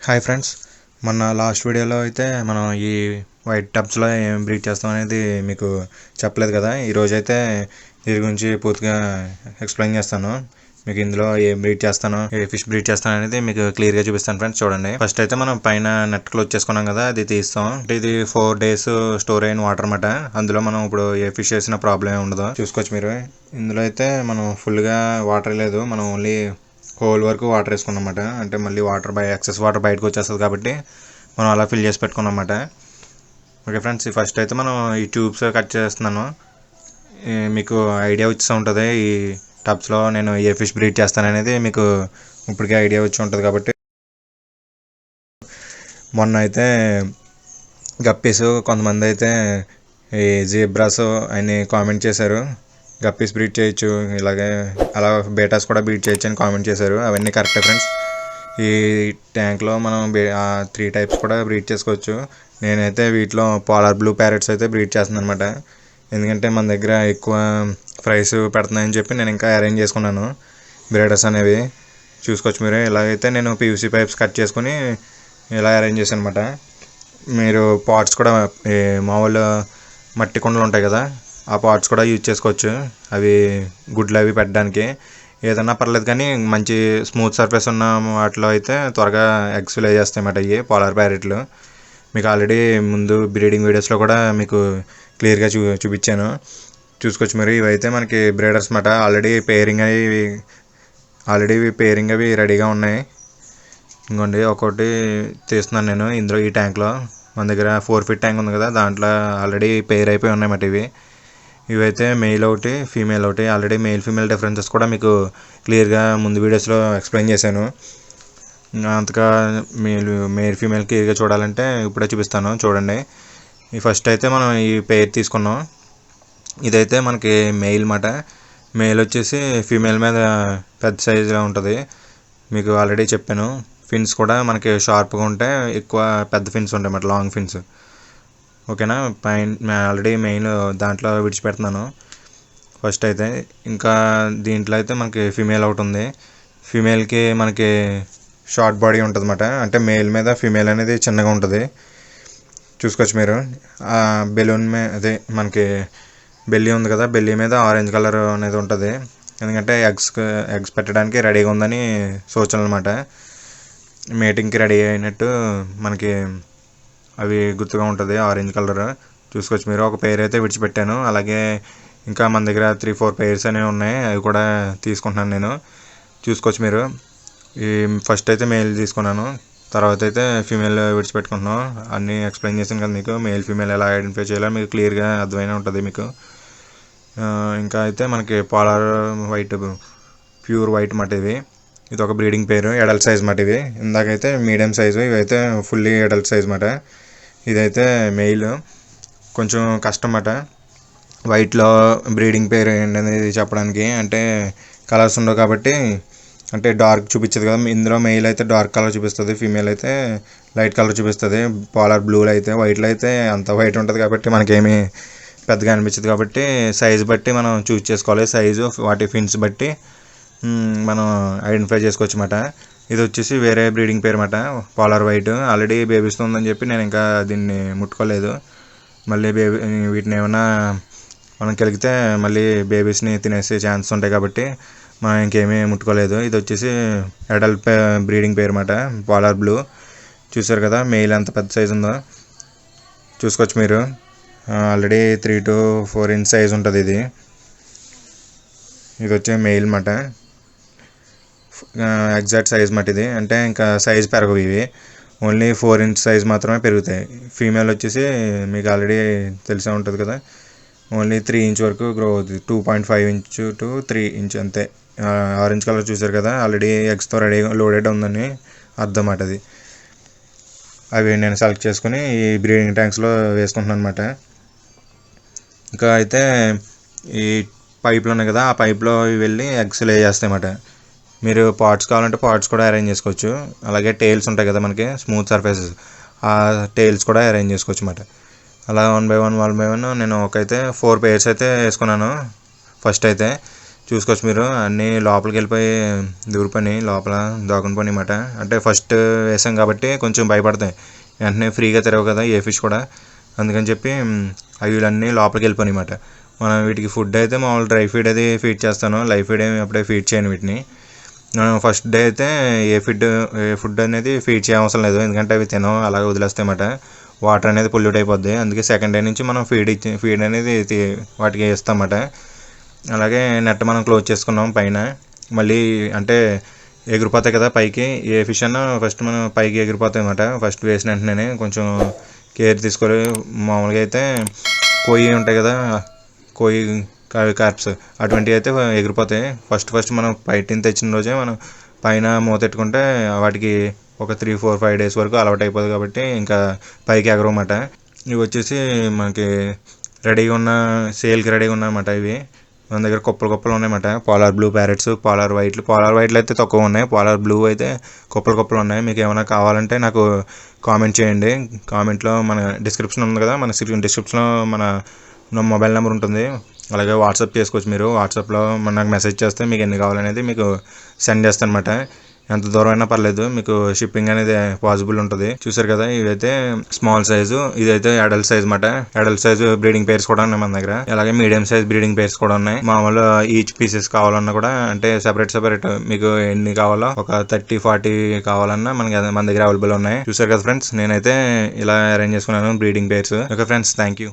Hi friends, మొన్న last వీడియోలో అయితే మనం ఈ వైట్ టబ్స్లో ఏం బ్రీడ్ చేస్తాం అనేది మీకు చెప్పలేదు కదా. ఈరోజు అయితే దీని గురించి పూర్తిగా ఎక్స్ప్లెయిన్ చేస్తాను. మీకు ఇందులో ఏం బ్రీడ్ చేస్తాను, ఏ ఫిష్ బ్రీడ్ చేస్తాను అనేది మీకు క్లియర్గా చూపిస్తాను ఫ్రెండ్స్. చూడండి, ఫస్ట్ అయితే మనం పైన నెట్ క్లోజ్ చేసుకున్నాం కదా, అది తీస్తాం. ఇది 4 days స్టోర్ అయిన వాటర్ అన్నమాట. అందులో మనం ఇప్పుడు ఏ ఫిష్ చేసిన ప్రాబ్లం ఏమి ఉండదు. చూసుకోవచ్చు మీరు. ఇందులో అయితే మనం ఫుల్గా వాటర్ లేదు, మనం ఓన్లీ హోల్ వరకు వాటర్ వేసుకున్నాం అన్నమాట. అంటే మళ్ళీ ఎక్సెస్ వాటర్ బయటకు వచ్చేస్తుంది కాబట్టి మనం అలా ఫిల్ చేసి పెట్టుకున్నాం అన్నమాట. ఓకే ఫ్రెండ్స్, ఫస్ట్ అయితే మనం ఈ ట్యూబ్స్ కట్ చేస్తున్నాను. మీకు ఐడియా వచ్చి ఉంటుంది ఈ టబ్స్లో నేను ఏ ఫిష్ బ్రీడ్ చేస్తాననేది మీకు ఇప్పటికే ఐడియా వచ్చి ఉంటుంది కాబట్టి. మొన్న అయితే గప్పీస్ కొంతమంది అయితే ఈ జీబ్రాస్ అని కామెంట్ చేశారు. గప్పీస్ బ్రీడ్ చేయొచ్చు, ఇలాగే అలా బేటాస్ కూడా బ్రీడ్ చేయొచ్చు అని కామెంట్ చేశారు. అవన్నీ కరెక్టే ఫ్రెండ్స్. ఈ ట్యాంక్లో మనం 3 types కూడా బ్రీడ్ చేసుకోవచ్చు. నేనైతే వీటిలో పోలార్ బ్లూ ప్యారెట్స్ అయితే బ్రీడ్ చేస్తున్నాను అనమాట. ఎందుకంటే మన దగ్గర ఎక్కువ ప్రైస్ పెడుతున్నాయని చెప్పి నేను ఇంకా అరేంజ్ చేసుకున్నాను బ్రీడర్స్ అనేవి. చూసుకోవచ్చు మీరు. ఇలాగైతే నేను పీవీసీ పైప్స్ కట్ చేసుకుని ఇలా అరేంజ్ చేశాను అనమాట. మీరు పాట్స్ కూడా మామూలు మట్టి కుండలు ఉంటాయి కదా, ఆ పాట్స్ కూడా యూజ్ చేసుకోవచ్చు. అవి గుడ్లు అవి పెట్టడానికి ఏదన్నా పర్లేదు, కానీ మంచి స్మూత్ సర్ఫేస్ ఉన్న వాటిలో అయితే త్వరగా ఎగ్స్ లే చేస్తాయి అన్నమాట ఇవి పోలార్ ప్యారెట్లు. మీకు ఆల్రెడీ ముందు బ్రీడింగ్ వీడియోస్లో కూడా మీకు క్లియర్గా చూపించాను. చూసుకోవచ్చు మీరు. ఇవైతే మనకి బ్రీడర్స్ అన్నమాట. ఆల్రెడీ పేరింగ్ అవి రెడీగా ఉన్నాయి. ఇంకోండి ఒకటి తీస్తున్నాను నేను ఇందులో ఈ ట్యాంక్లో. మన దగ్గర 4 feet ట్యాంక్ ఉంది కదా, దాంట్లో ఆల్రెడీ పేర్ అయిపోయి ఉన్నాయన్నమాట ఇవైతే మెయిల్ ఒకటి, ఫీమేల్ ఒకటి. ఆల్రెడీ మెయిల్ ఫీమేల్ డిఫరెన్సెస్ కూడా మీకు క్లియర్గా ముందు వీడియోస్లో ఎక్స్ప్లెయిన్ చేశాను. అంతగా మెయిల్ ఫీమేల్ క్లియర్గా చూడాలంటే ఇప్పుడే చూపిస్తాను. చూడండి, ఈ ఫస్ట్ అయితే మనం ఈ పేర్ తీసుకున్నాం. ఇదైతే మనకి మెయిల్ మాట. మెయిల్ వచ్చేసి ఫీమేల్ మీద పెద్ద సైజులో ఉంటుంది. మీకు ఆల్రెడీ చెప్పాను. ఫిన్స్ కూడా మనకి షార్ప్గా ఉంటాయి, ఎక్కువ పెద్ద ఫిన్స్ ఉంటాయి అన్నమాట, లాంగ్ ఫిన్స్. ఓకేనా. ఆల్రెడీ మెయిన్ దాంట్లో విడిచిపెడుతున్నాను ఫస్ట్ అయితే. ఇంకా దీంట్లో అయితే మనకి ఫీమేల్ ఒకటి ఉంది. ఫీమేల్కి మనకి షార్ట్ బాడీ ఉంటుంది అన్నమాట. అంటే మేల్ మీద ఫీమేల్ అనేది చిన్నగా ఉంటుంది. చూసుకోవచ్చు మీరు. ఆ బెలూన్ అదే మనకి బెల్లీ ఉంది కదా, బెల్లీ మీద ఆరెంజ్ కలర్ అనేది ఉంటుంది. ఎందుకంటే ఎగ్స్ పెట్టడానికి రెడీగా ఉందని సూచన అనమాట. మేటింగ్కి రెడీ అయినట్టు మనకి అవి గుర్తుగా ఉంటుంది, ఆరెంజ్ కలర్. చూసుకోవచ్చు మీరు. ఒక పేర్ అయితే విడిచిపెట్టాను. అలాగే ఇంకా మన దగ్గర 3-4 pairs అనేవి ఉన్నాయి, అవి కూడా తీసుకుంటున్నాను నేను. చూసుకోవచ్చు మీరు. ఈ ఫస్ట్ అయితే మేల్ తీసుకున్నాను, తర్వాత అయితే ఫీమేల్ విడిచిపెట్టుకుంటున్నాను. అన్నీ ఎక్స్ప్లెయిన్ చేశాను కదా మీకు. మేల్ ఫీమేల్ ఎలా ఐడెంటిఫై చేయాలో మీకు క్లియర్గా అర్థమైనా ఉంటుంది మీకు. ఇంకా అయితే మనకి పోలార్ వైట్, ప్యూర్ వైట్ మాట ఇది ఒక బ్రీడింగ్ పేరు. అడల్ట్ సైజ్ మాట ఇవి. ఇందాకైతే మీడియం సైజు, ఇవైతే ఫుల్లీ అడల్ట్ సైజ్ మాట. ఇదైతే మెయిల్. కొంచెం కష్టం మాట వైట్లో బ్రీడింగ్ పేరు ఏంటనేది చెప్పడానికి. అంటే కలర్స్ ఉండవు కాబట్టి, అంటే డార్క్ చూపించదు కదా. ఇందులో మెయిల్ అయితే డార్క్ కలర్ చూపిస్తుంది, ఫీమేల్ అయితే లైట్ కలర్ చూపిస్తుంది. పోలార్ బ్లూలో అయితే, వైట్లో అయితే అంత వైట్ ఉంటుంది కాబట్టి మనకేమీ పెద్దగా అనిపించదు. కాబట్టి సైజు బట్టి మనం చూస్ చేసుకోవాలి. సైజు వాటి ఫిన్స్ బట్టి మనం ఐడెంటిఫై చేసుకోవచ్చు అన్నమాట. ఇది వచ్చేసి వేరే బ్రీడింగ్ పేరు అన్నమాట, పోలార్ వైట్. ఆల్రెడీ బేబీస్ ఉందని చెప్పి నేను ఇంకా దీన్ని ముట్టుకోలేదు. మళ్ళీ వీటిని ఏమైనా మనం కలిగితే మళ్ళీ బేబీస్ని తినేసే ఛాన్స్ ఉంటాయి కాబట్టి మనం ఇంకేమీ ముట్టుకోలేదు. ఇది వచ్చేసి అడల్ట్ బ్రీడింగ్ పేరు అన్నమాట, పోలార్ బ్లూ. చూసారు కదా మెయిల్ ఎంత పెద్ద సైజు ఉందో. చూసుకోవచ్చు మీరు. ఆల్రెడీ 3 to 4 inch సైజ్ ఉంటుంది ఇది. ఇది వచ్చే మెయిల్ అన్నమాట. ఎగ్జాక్ట్ సైజ్ మాట ఇది. అంటే ఇంకా సైజ్ పెరగవు ఇవి, ఓన్లీ 4 inch సైజ్ మాత్రమే పెరుగుతాయి. ఫీమేల్ వచ్చేసి మీకు ఆల్రెడీ తెలిసే ఉంటుంది కదా, ఓన్లీ 3 inch వరకు గ్రో అవుతుంది. 2.5 inch to 3 inch అంతే. ఆరెంజ్ కలర్ చూసారు కదా, ఆల్రెడీ ఎగ్స్తో రెడీగా లోడెడ్ ఉందని అర్థం అన్నమాట అది. అవి నేను సెలెక్ట్ చేసుకుని ఈ బ్రీడింగ్ ట్యాంక్స్లో వేసుకుంటున్నాను అనమాట. ఇంకా అయితే ఈ పైపులు ఉన్నాయి కదా, ఆ పైప్లో వెళ్ళి ఎగ్స్ లే చేస్తాయి అన్నమాట. మీరు పాట్స్ కావాలంటే పాట్స్ కూడా అరేంజ్ చేసుకోవచ్చు. అలాగే టైల్స్ ఉంటాయి కదా మనకి, స్మూత్ సర్ఫేసెస్, ఆ టైల్స్ కూడా అరేంజ్ చేసుకోవచ్చు అన్నమాట. అలా 1 by 1 నేను ఒకైతే 4 pairs అయితే వేసుకున్నాను ఫస్ట్ అయితే. చూసుకోవచ్చు మీరు. అన్నీ లోపలికి వెళ్ళిపోయి దూరిపోయి లోపల దాగుని పోయి అన్నమాట. అంటే ఫస్ట్ వేసాం కాబట్టి కొంచెం భయపడతాయి, వెంటనే ఫ్రీగా తిరగవు కదా ఏ ఫిష్ కూడా, అందుకని చెప్పి అవి అన్నీ లోపలికి వెళ్ళిపోయి అన్నమాట. మనం వీటికి ఫుడ్ అయితే మామూలు డ్రై ఫీడ్ అది ఫీడ్ చేస్తాను, లైవ్ ఫీడ్ ఏమి అప్పుడే ఫీడ్ చేయను వీటిని. ఫస్ట్ డే అయితే ఏ ఫుడ్ అనేది ఫీడ్ చేయవసరం లేదు, ఎందుకంటే అవి తినవు, అలాగే వదిలేస్తాయి అన్నమాట. వాటర్ అనేది పొల్యూట్ అయిపోద్ది, అందుకే సెకండ్ డే నుంచి మనం ఫీడ్ అనేది వాటికి ఇస్తాం అన్నమాట. అలాగే నెట్ మనం క్లోజ్ చేసుకున్నాం పైన. మళ్ళీ అంటే ఎగిరిపోతాయి కదా పైకి, ఏ ఫిష్ అన్నా ఫస్ట్ మనం పైకి ఎగిరిపోతాయి అన్నమాట ఫస్ట్ వేసిన వెంటనే. కొంచెం కేర్ తీసుకోవాలి. మామూలుగా అయితే కోయి ఉంటాయి కదా, కోయి కార్ప్స్ అటువంటివి అయితే ఎగిరిపోతాయి. ఫస్ట్ మనం బయటిని తెచ్చిన రోజే మనం పైన మూతెట్టుకుంటే వాటికి ఒక 3-4-5 డేస్ వరకు అలవాటు అయిపోతుంది కాబట్టి ఇంకా పైకి ఎగరమాట. ఇవి వచ్చేసి మనకి రెడీగా ఉన్న సేల్కి రెడీగా ఉన్నాయన్నమాట. ఇవి మన దగ్గర కుప్పలు ఉన్నాయన్నమాట. పోలార్ బ్లూ ప్యారెట్స్, పోలార్ వైట్లు అయితే తక్కువ ఉన్నాయి, పోలార్ బ్లూ అయితే కుప్పలు ఉన్నాయి. మీకు ఏమైనా కావాలంటే నాకు కామెంట్ చేయండి. కామెంట్లో మన డిస్క్రిప్షన్ ఉంది కదా, మన డిస్క్రిప్షన్లో మన మొబైల్ నెంబర్ ఉంటుంది, అలాగే వాట్సాప్ చేసుకోవచ్చు. మీరు వాట్సాప్లో నాకు మెసేజ్ చేస్తే మీకు ఎన్ని కావాలనేది మీకు సెండ్ చేస్తాను అనమాట. ఎంత దూరం అయినా పర్లేదు, మీకు షిప్పింగ్ అనేది పాసిబుల్ ఉంటుంది. చూసారు కదా, ఇదైతే స్మాల్ సైజు, ఇదైతే అడల్ట్ సైజ్ అన్నమాట. అడల్ట్ సైజ్ బ్రీడింగ్ పేర్స్ కూడా ఉన్నాయి మన దగ్గర, అలాగే మీడియం సైజ్ బ్రీడింగ్ పేర్స్ కూడా ఉన్నాయి. మామూలు ఈచ్ పీసెస్ కావాలన్నా కూడా, అంటే సెపరేట్ మీకు ఎన్ని కావాలో ఒక 30-40 కావాలన్నా మన దగ్గర అవైలబుల్ ఉన్నాయి. చూసారు కదా ఫ్రెండ్స్, నేనైతే ఇలా అరేంజ్ చేసుకున్నాను breeding pairs. Okay friends, thank you.